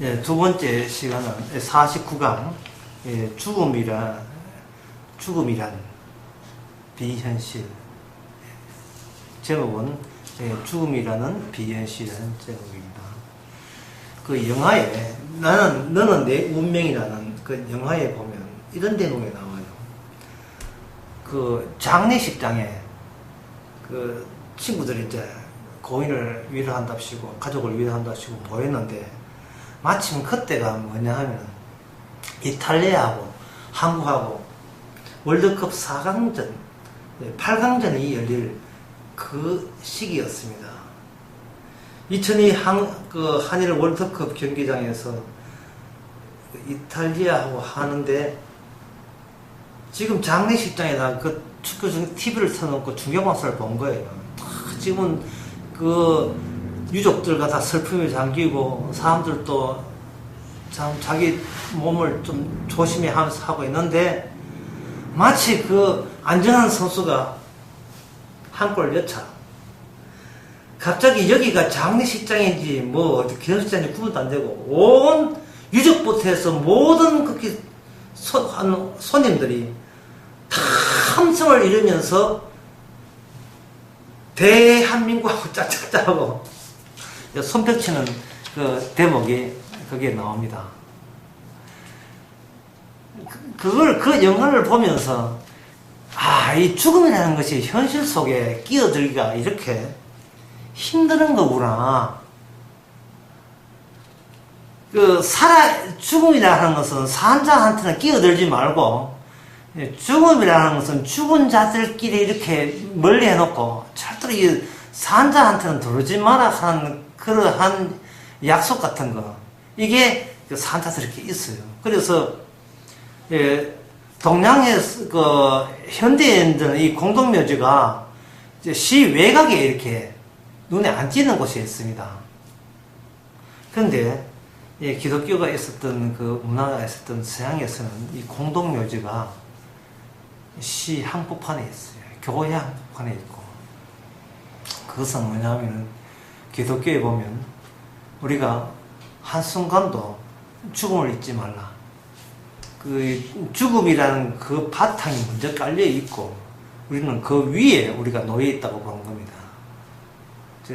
예, 두 번째 시간은 49강 죽음이란 비현실. 제목은 죽음이라는 비현실이라는 제목입니다. 그 영화에 너는 내 운명이라는 그 영화에 보면 이런 대목이 나와요. 그 장례식장에 그 친구들이 이제 고인을 위로한답시고 가족을 위로한답시고 모였는데 마침 그때가 뭐냐 하면 이탈리아하고 한국하고 월드컵 4강전, 8강전이 열릴 그 시기였습니다. 2002 한일 월드컵 경기장에서 이탈리아하고 하는데 지금 장례식장에다 그 축구 중 TV를 틀어놓고 중계방송을 본 거예요. 지금은 그 유족들과 다 슬픔에 잠기고 사람들도 참 자기 몸을 좀 조심히 하면서 하고 있는데 마치 그 안전한 선수가 한 골 여차 갑자기 여기가 장례식장인지 뭐 결혼식장인지 구분도 안 되고 온 유족부터 해서 모든 그렇게 손님들이 다 함성을 이루면서 대한민국하고 짝짝짝하고 손뼉치는 그 대목이 거기에 나옵니다. 그 영화를 보면서 이 죽음이라는 것이 현실 속에 끼어들기가 이렇게 힘든 거구나. 죽음이라는 것은 산 자한테는 끼어들지 말고, 죽음이라는 것은 죽은 자들끼리 이렇게 멀리 해놓고, 절대로 이 산 자한테는 들어오지 마라 하는 그러한 약속 같은 거. 이게 산 자들이 이렇게 있어요. 그래서, 동양의 현대인들은 이 공동묘지가 시 외곽에 이렇게 눈에 안 띄는 곳이 있습니다. 그런데 기독교가 있었던 그 문화가 있었던 서양에서는 이 공동묘지가 시 한복판에 있어요. 교회 한복판에 있고. 그것은 뭐냐면 기독교에 보면 우리가 한순간도 죽음을 잊지 말라. 그 죽음이라는 그 바탕이 먼저 깔려 있고 우리는 그 위에 우리가 놓여 있다고 보는 겁니다.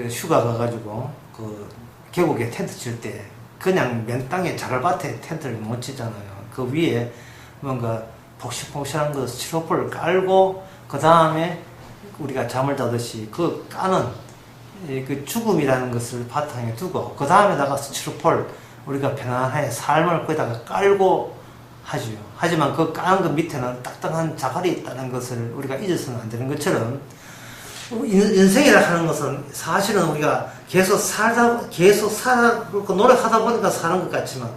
휴가 가가지고 그 계곡에 텐트 칠 때 그냥 맨 땅에 자갈밭에 텐트를 못 치잖아요. 그 위에 뭔가 폭실폭실한 거 스티로폴을 깔고 그 다음에 우리가 잠을 자듯이 그 까는 그 죽음이라는 것을 바탕에 두고 그 다음에다가 스티로폴 우리가 편안하게 삶을 거기다가 깔고 하죠. 하지만 그 까는 것 밑에는 딱딱한 자갈이 있다는 것을 우리가 잊어서는 안 되는 것처럼 인생이라 하는 것은 사실은 우리가 계속 노력하다 보니까 사는 것 같지만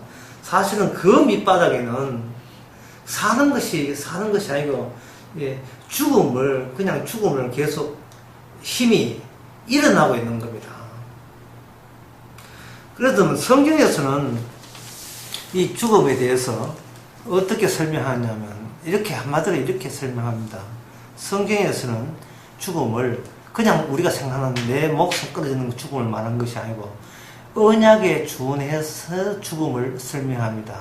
사실은 그 밑바닥에는 사는 것이 아니고 죽음을 계속 힘이 일어나고 있는 겁니다. 그래도 성경에서는 이 죽음에 대해서 어떻게 설명하냐면 이렇게 한마디로 이렇게 설명합니다. 성경에서는 죽음을 그냥 우리가 생각하는 내 목숨 끊어지는 죽음을 말하는 것이 아니고 언약에 준해서 죽음을 설명합니다.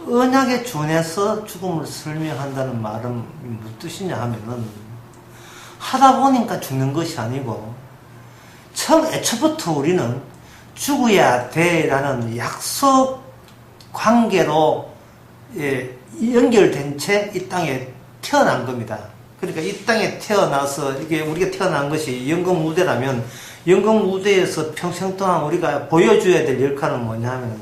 언약에 준해서 죽음을 설명한다는 말은 무슨 뜻이냐 하면은 하다 보니까 죽는 것이 아니고 애초부터 우리는 죽어야 돼라는 약속 관계로 연결된 채 이 땅에 태어난 겁니다. 그러니까 이 땅에 태어나서 이게 우리가 태어난 것이 연극 무대라면 연극 무대에서 평생 동안 우리가 보여줘야 될 역할은 뭐냐면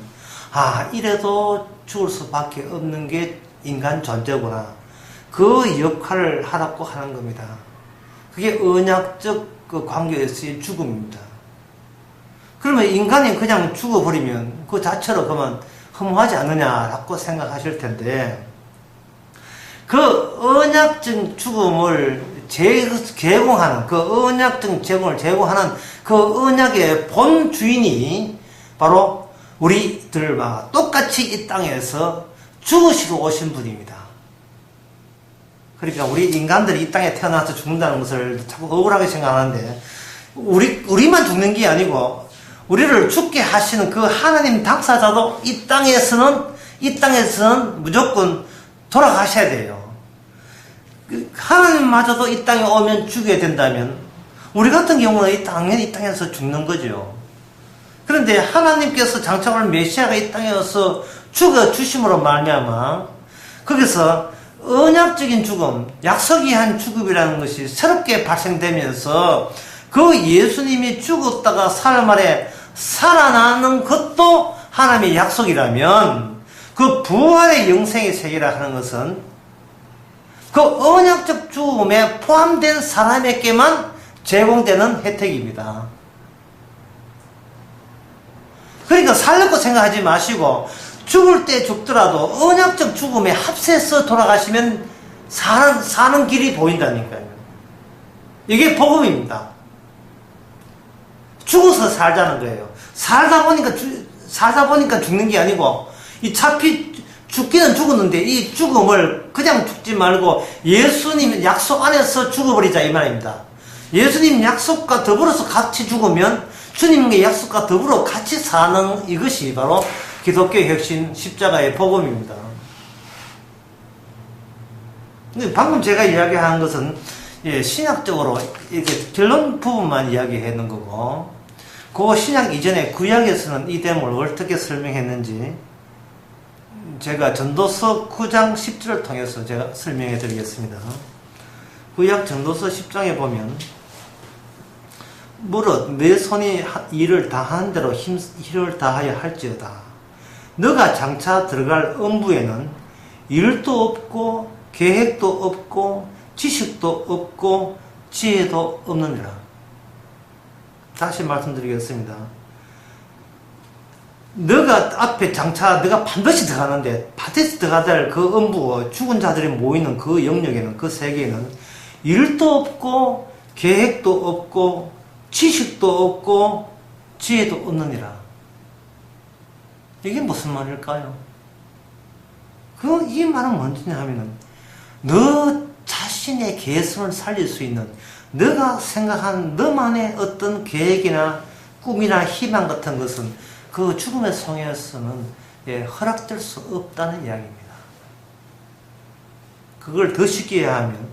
이래도 죽을 수밖에 없는 게 인간 존재구나. 그 역할을 하라고 하는 겁니다. 그게 언약적 그 관계에서의 죽음입니다. 그러면 인간이 그냥 죽어버리면 그 자체로 그만 허무하지 않느냐라고 생각하실 텐데 그 언약적 죽음을 제공하는 그 언약적 제공을 제공하는 그 언약의 본 주인이 바로 우리들과 똑같이 이 땅에서 죽으시러 오신 분입니다. 그러니까 우리 인간들이 이 땅에 태어나서 죽는다는 것을 자꾸 억울하게 생각하는데 우리만 죽는 게 아니고 우리를 죽게 하시는 그 하나님 당사자도 이 땅에서는 무조건 돌아가셔야 돼요. 하나님마저도 이 땅에 오면 죽게 된다면 우리 같은 경우는 당연히 이 땅에서 죽는 거죠. 그런데 하나님께서 장차 올 메시아가 이 땅에 와서 죽어주심으로 말미암아 거기서 언약적인 죽음, 약속이 한 죽음이라는 것이 새롭게 발생되면서 그 예수님이 죽었다가 사흘만에 살아나는 것도 하나님의 약속이라면 그 부활의 영생의 세계라 하는 것은 그 언약적 죽음에 포함된 사람에게만 제공되는 혜택입니다. 그러니까 살려고 생각하지 마시고 죽을 때 죽더라도 언약적 죽음에 합세해서 돌아가시면 사는 길이 보인다니까요. 이게 복음입니다. 죽어서 살자는 거예요. 살다 보니까 죽는 게 아니고 어차피 죽기는 죽었는데 이 죽음을 그냥 죽지 말고 예수님 약속 안에서 죽어버리자 이 말입니다. 예수님 약속과 더불어서 같이 죽으면 주님의 약속과 더불어 같이 사는 이것이 바로 기독교의 혁신 십자가의 복음입니다. 근데 방금 제가 이야기한 것은 신약적으로 이렇게 결론 부분만 이야기했는 거고 그 신약 이전에 구약에서는 이 내용을 어떻게 설명했는지 제가 전도서 9장 10절을 통해서 제가 설명해 드리겠습니다. 구약 전도서 10장에 보면 무릇 내 손이 일을 다하는 대로 힘을 다하여 할지어다. 너가 장차 들어갈 음부에는 일도 없고 계획도 없고 지식도 없고 지혜도 없느니라. 다시 말씀드리겠습니다. 너가 앞에 장차 너가 반드시 들어가는데 반드시 들어가야 될 그 음부 죽은 자들이 모이는 그 영역에는 그 세계에는 일도 없고 계획도 없고 지식도 없고 지혜도 없느니라. 이게 무슨 말일까요? 이 말은 뭔지냐 하면은 너 자신의 개성을 살릴 수 있는 너가 생각한 너만의 어떤 계획이나 꿈이나 희망 같은 것은 그 죽음의 성에서는 허락될 수 없다는 이야기입니다. 그걸 더 쉽게 하면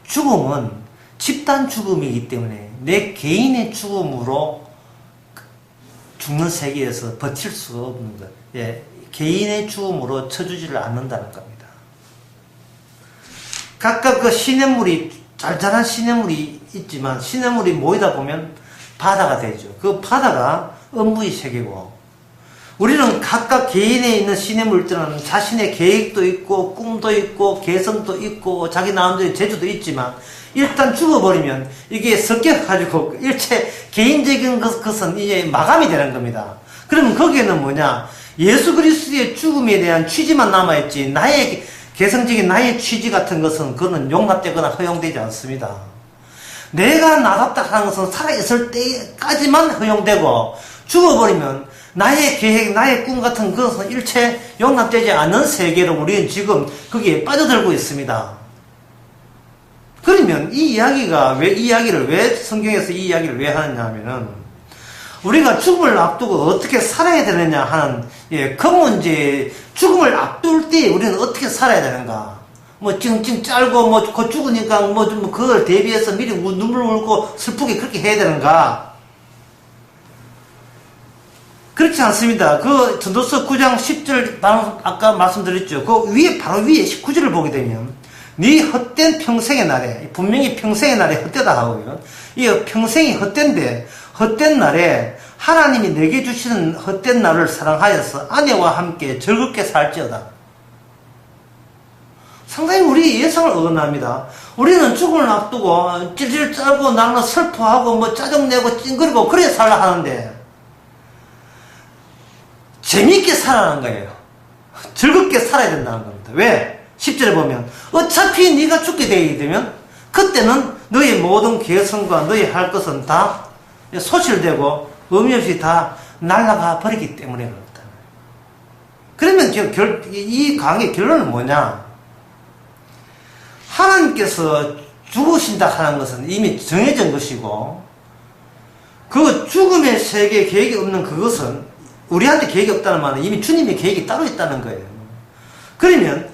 죽음은 집단 죽음이기 때문에 내 개인의 죽음으로 죽는 세계에서 버틸 수가 없는 것. 개인의 죽음으로 쳐주지를 않는다는 겁니다. 각각 그 시냇물이 짤짤한 시냇물이 있지만 시냇물이 모이다 보면 바다가 되죠. 그 바다가 음부의 세계고 우리는 각각 개인에 있는 시냇물들은 자신의 계획도 있고 꿈도 있고 개성도 있고 자기 나름대로 재주도 있지만 일단 죽어버리면 이게 섞여가지고 일체 개인적인 것은 이제 마감이 되는 겁니다. 그러면 거기에는 뭐냐? 예수 그리스도의 죽음에 대한 취지만 남아있지 나의 개성적인 나의 취지 같은 것은 그거는 용납되거나 허용되지 않습니다. 내가 나답다 하는 것은 살아있을 때까지만 허용되고 죽어버리면 나의 계획, 나의 꿈 같은 것은 일체 용납되지 않는 세계로 우리는 지금 거기에 빠져들고 있습니다. 그러면 이 이야기를 왜 성경에서 이 이야기를 왜 하느냐 하면은 우리가 죽음을 앞두고 어떻게 살아야 되느냐 하는 그 문제, 죽음을 앞둘 때 우리는 어떻게 살아야 되는가? 뭐 찡찡 짤고 뭐 그 죽으니까 뭐 그걸 대비해서 미리 눈물 흘고 슬프게 그렇게 해야 되는가? 그렇지 않습니다. 그 전도서 9장 10절 아까 말씀드렸죠. 그 위에 바로 위에 19절을 보게 되면 네 헛된 평생의 날에 분명히 평생의 날에 헛되다 하고요. 이 평생이 헛된데 헛된 날에 하나님이 내게 주시는 헛된 날을 사랑하여서 아내와 함께 즐겁게 살지어다. 상당히 우리 예상을 어긋납니다. 우리는 죽음을 앞두고 찔찔 짜고 나는 슬퍼하고 뭐 짜증내고 찡그리고 그래 살라 하는데 재미있게 살아가는 거예요. 즐겁게 살아야 된다는 겁니다. 왜? 10절에 보면 어차피 네가 죽게 되게 되면 그때는 너의 모든 개성과 너의 할 것은 다 소실되고 의미 없이 다 날아가 버리기 때문에 그렇다. 그러면 이 강의 결론은 뭐냐? 하나님께서 죽으신다 하는 것은 이미 정해진 것이고 그 죽음의 세계 계획이 없는 그것은 우리한테 계획이 없다는 말은 이미 주님의 계획이 따로 있다는 거예요. 그러면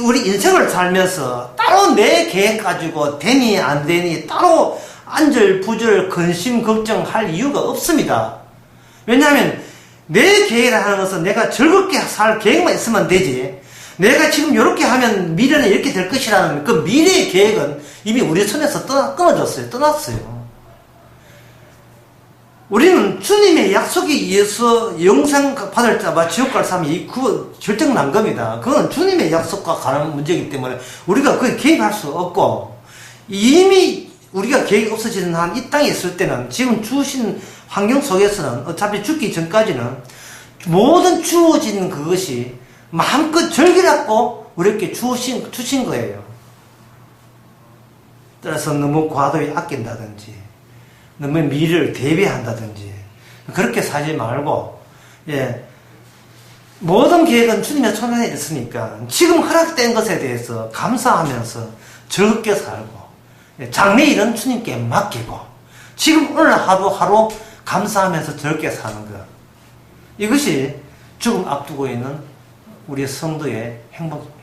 우리 인생을 살면서 따로 내 계획 가지고 되니 안 되니 따로 안절부절 근심 걱정할 이유가 없습니다. 왜냐하면 내 계획을 하는 것은 내가 즐겁게 살 계획만 있으면 되지, 내가 지금 이렇게 하면 미래는 이렇게 될 것이라는 그 미래의 계획은 이미 우리 손에서 끊어졌어요. 떠났어요. 우리는 주님의 약속에 의해서 영생 받을 자와 지옥 갈 사람이 그거 결정난 겁니다. 그건 주님의 약속과 관한 문제이기 때문에 우리가 그에 개입할 수 없고, 이미 우리가 계획이 없어지는 한 이 땅에 있을 때는 지금 주신 환경 속에서는 어차피 죽기 전까지는 모든 주어진 그것이 마음껏 즐기라고 우리에게 주신 거예요. 따라서 너무 과도히 아낀다든지 너무 미래를 대비한다든지 그렇게 살지 말고, 예, 모든 계획은 주님의 손안에 있으니까 지금 허락된 것에 대해서 감사하면서 즐겁게 살고, 예, 장래일은 주님께 맡기고 지금 오늘 하루하루 감사하면서 즐겁게 사는 것, 이것이 죽음 앞두고 있는 우리 성도의 행복